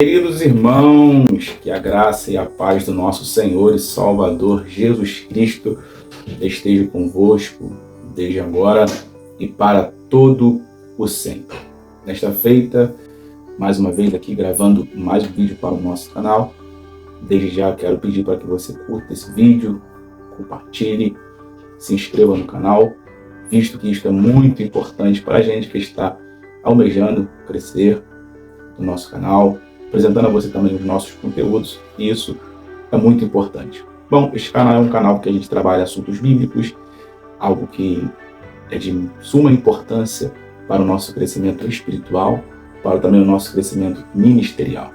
Queridos irmãos, que a graça e a paz do nosso Senhor e Salvador Jesus Cristo esteja convosco desde agora e para todo o sempre. Nesta feita, mais uma vez aqui gravando mais um vídeo para o nosso canal. Desde já quero pedir para que você curta esse vídeo, compartilhe, se inscreva no canal, visto que isto é muito importante para a gente que está almejando crescer no nosso canal, apresentando a você também os nossos conteúdos, e isso é muito importante. Bom, este canal é um canal que a gente trabalha assuntos bíblicos, algo que é de suma importância para o nosso crescimento espiritual, para também o nosso crescimento ministerial.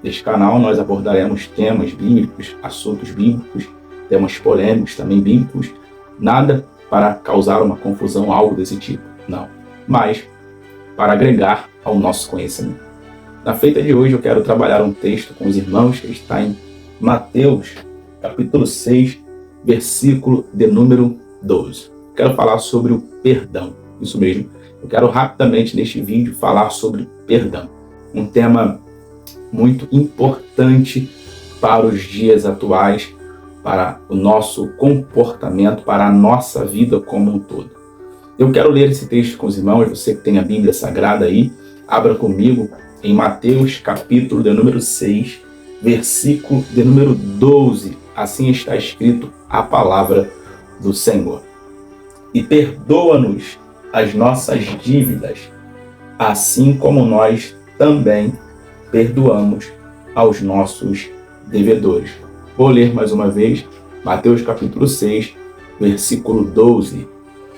Neste canal nós abordaremos temas bíblicos, assuntos bíblicos, temas polêmicos também bíblicos, nada para causar uma confusão, algo desse tipo, não, mas para agregar ao nosso conhecimento. Na feita de hoje eu quero trabalhar um texto com os irmãos que está em Mateus, capítulo 6, versículo de número 12. Quero falar sobre o perdão, isso mesmo. Eu quero rapidamente neste vídeo falar sobre perdão, um tema muito importante para os dias atuais, para o nosso comportamento, para a nossa vida como um todo. Eu quero ler esse texto com os irmãos, você que tem a Bíblia Sagrada aí, abra comigo em Mateus, capítulo de número 6, versículo de número 12. Assim está escrito a palavra do Senhor. E perdoa-nos as nossas dívidas, assim como nós também perdoamos aos nossos devedores. Vou ler mais uma vez, Mateus, capítulo 6, versículo 12.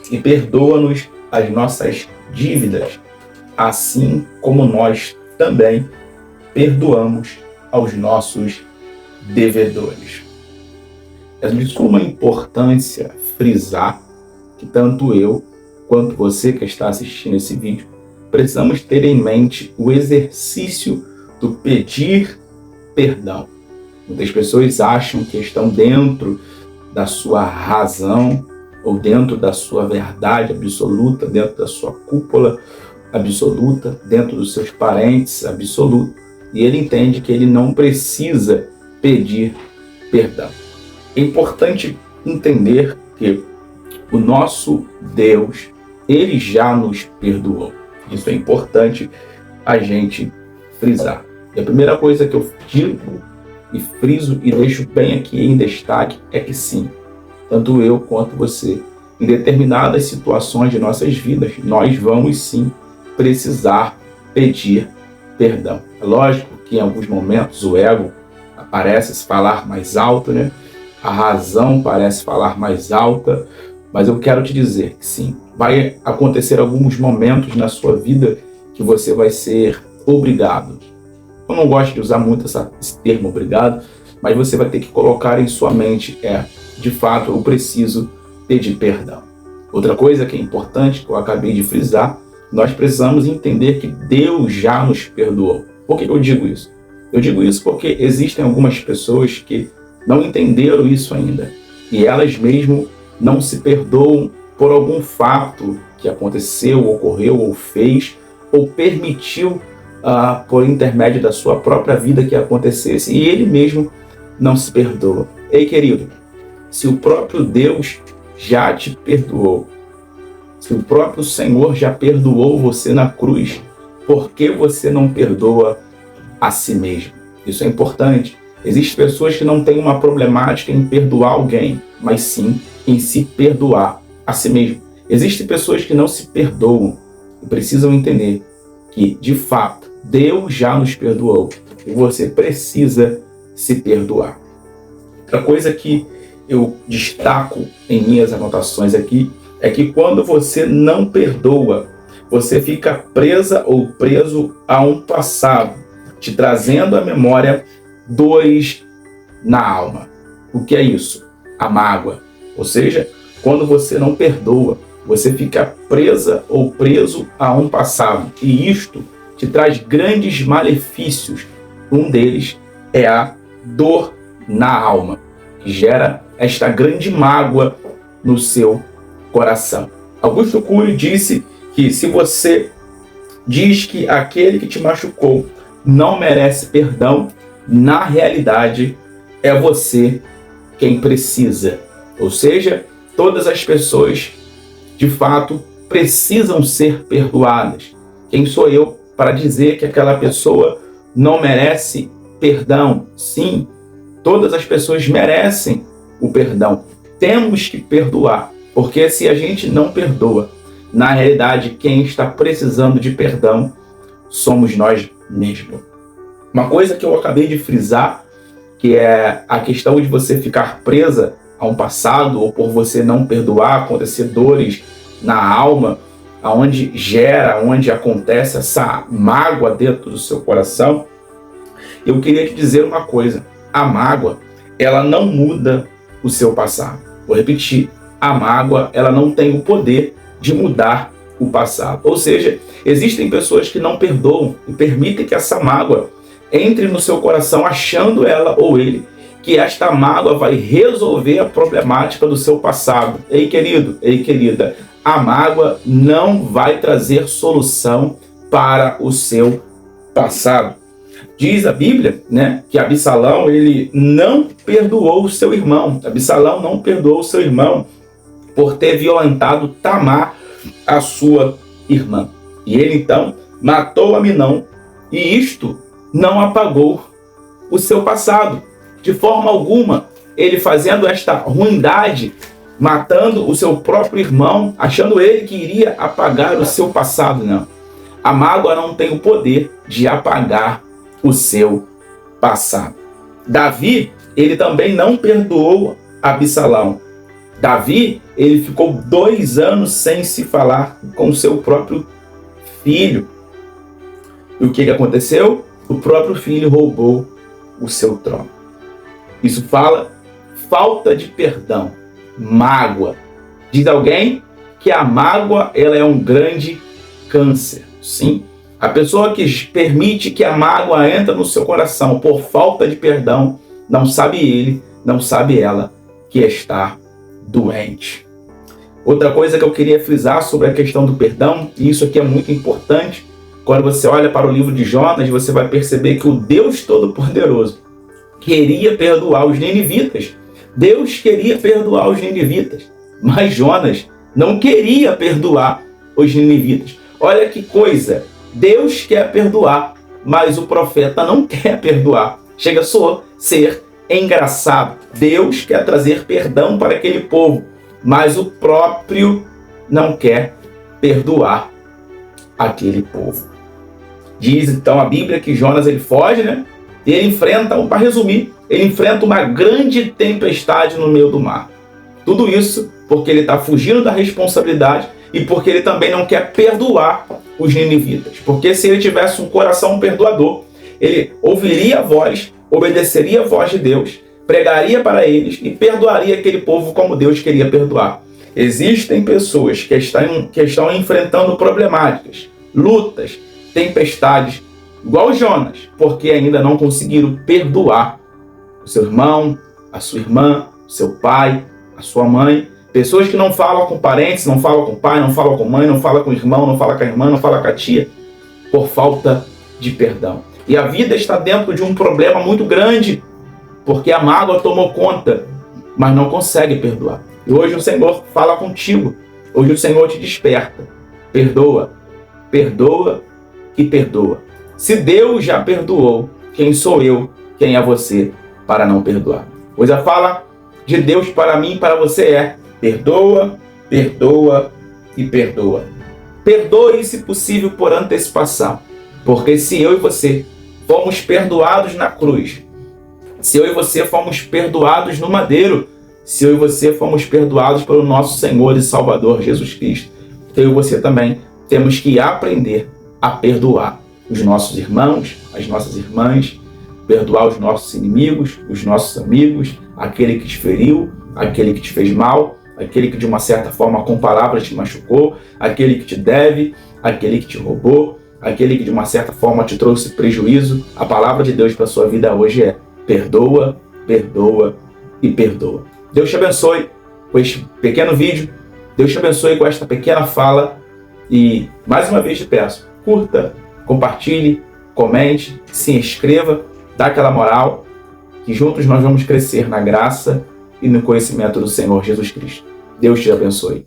E perdoa-nos as nossas dívidas, assim como nós também perdoamos aos nossos devedores. É de suma importância frisar que tanto eu quanto você que está assistindo esse vídeo precisamos ter em mente o exercício do pedir perdão. Muitas pessoas acham que estão dentro da sua razão ou dentro da sua verdade absoluta, dentro da sua cúpula absoluta, dentro dos seus parentes absoluto, e ele entende que ele não precisa pedir perdão. É importante entender que o nosso Deus, ele já nos perdoou. Isso é importante a gente frisar. E a primeira coisa que eu digo e friso e deixo bem aqui em destaque é que sim, tanto eu quanto você, em determinadas situações de nossas vidas, nós vamos sim precisar pedir perdão. É lógico que em alguns momentos o ego parece falar mais alto, né? A razão parece falar mais alta, mas eu quero te dizer que sim, vai acontecer alguns momentos na sua vida que você vai ser obrigado. Eu não gosto de usar muito esse termo obrigado, mas você vai ter que colocar em sua mente, de fato, eu preciso pedir perdão. Outra coisa que é importante, que eu acabei de frisar, nós precisamos entender que Deus já nos perdoou. Por que eu digo isso? Eu digo isso porque existem algumas pessoas que não entenderam isso ainda. E elas mesmo não se perdoam por algum fato que aconteceu, ocorreu, ou fez, ou permitiu por intermédio da sua própria vida que acontecesse. E ele mesmo não se perdoa. Ei, querido, se o próprio Deus já te perdoou, se o próprio Senhor já perdoou você na cruz, por que você não perdoa a si mesmo? Isso é importante. Existem pessoas que não têm uma problemática em perdoar alguém, mas sim em se perdoar a si mesmo. Existem pessoas que não se perdoam e precisam entender que, de fato, Deus já nos perdoou e você precisa se perdoar. Outra coisa que eu destaco em minhas anotações aqui é que quando você não perdoa, você fica presa ou preso a um passado, te trazendo à memória dores na alma. O que é isso? A mágoa. Ou seja, quando você não perdoa, você fica presa ou preso a um passado. E isto te traz grandes malefícios. Um deles é a dor na alma, que gera esta grande mágoa no seu coração. Augusto Cury disse que se você diz que aquele que te machucou não merece perdão, na realidade é você quem precisa. Ou seja, todas as pessoas de fato precisam ser perdoadas. Quem sou eu para dizer que aquela pessoa não merece perdão? Sim, todas as pessoas merecem o perdão. Temos que perdoar, porque se a gente não perdoa, na realidade quem está precisando de perdão somos nós mesmos. Uma coisa que eu acabei de frisar, que é a questão de você ficar presa a um passado, ou por você não perdoar, acontecer dores na alma, onde acontece essa mágoa dentro do seu coração. Eu queria te dizer uma coisa: a mágoa, ela não muda o seu passado. Vou repetir, a mágoa, ela não tem o poder de mudar o passado. Ou seja, existem pessoas que não perdoam e permitem que essa mágoa entre no seu coração, achando ela ou ele que esta mágoa vai resolver a problemática do seu passado. Ei, querido, ei, querida, a mágoa não vai trazer solução para o seu passado. Diz a Bíblia, que Absalão, ele não perdoou o seu irmão. Absalão não perdoou o seu irmão por ter violentado Tamar, a sua irmã. E ele então matou Aminão, e isto não apagou o seu passado. De forma alguma, ele fazendo esta ruindade, matando o seu próprio irmão, achando ele que iria apagar o seu passado. Não. A mágoa não tem o poder de apagar o seu passado. Davi, ele também não perdoou Absalão. Davi, ele ficou 2 anos sem se falar com seu próprio filho. E o que aconteceu? O próprio filho roubou o seu trono. Isso fala falta de perdão, mágoa. Diz alguém que a mágoa, ela é um grande câncer. Sim, a pessoa que permite que a mágoa entre no seu coração por falta de perdão, não sabe ele, não sabe ela que está doente. Outra coisa que eu queria frisar sobre a questão do perdão, e isso aqui é muito importante, quando você olha para o livro de Jonas, você vai perceber que o Deus Todo-Poderoso queria perdoar os ninivitas. Deus queria perdoar os ninivitas, mas Jonas não queria perdoar os ninivitas. Olha que coisa, Deus quer perdoar, mas o profeta não quer perdoar. Chega a ser engraçado. Deus quer trazer perdão para aquele povo, mas o próprio não quer perdoar aquele povo. Diz então a Bíblia que Jonas ele foge, e ele enfrenta, para resumir, ele enfrenta uma grande tempestade no meio do mar. Tudo isso porque ele está fugindo da responsabilidade e porque ele também não quer perdoar os ninivitas. Porque se ele tivesse um coração perdoador, ele ouviria a voz, obedeceria a voz de Deus, pregaria para eles e perdoaria aquele povo como Deus queria perdoar. Existem pessoas que estão enfrentando problemáticas, lutas, tempestades, igual Jonas, porque ainda não conseguiram perdoar o seu irmão, a sua irmã, o seu pai, a sua mãe. Pessoas que não falam com parentes, não falam com o pai, não falam com a mãe, não falam com o irmão, não falam com a irmã, não falam com a tia, por falta de perdão. E a vida está dentro de um problema muito grande, porque a mágoa tomou conta, mas não consegue perdoar. E hoje o Senhor fala contigo, hoje o Senhor te desperta. Perdoa, perdoa e perdoa. Se Deus já perdoou, quem sou eu, quem é você para não perdoar? Pois a fala de Deus para mim e para você é: perdoa, perdoa e perdoa. Perdoe, se possível, por antecipação. Porque se eu e você fomos perdoados na cruz, se eu e você fomos perdoados no madeiro, se eu e você fomos perdoados pelo nosso Senhor e Salvador Jesus Cristo, eu e você também temos que aprender a perdoar os nossos irmãos, as nossas irmãs, perdoar os nossos inimigos, os nossos amigos, aquele que te feriu, aquele que te fez mal, aquele que de uma certa forma com palavras te machucou, aquele que te deve, aquele que te roubou, aquele que de uma certa forma te trouxe prejuízo. A palavra de Deus para a sua vida hoje é: perdoa, perdoa e perdoa. Deus te abençoe com este pequeno vídeo, Deus te abençoe com esta pequena fala e, mais uma vez te peço, curta, compartilhe, comente, se inscreva, dá aquela moral, que juntos nós vamos crescer na graça e no conhecimento do Senhor Jesus Cristo. Deus te abençoe.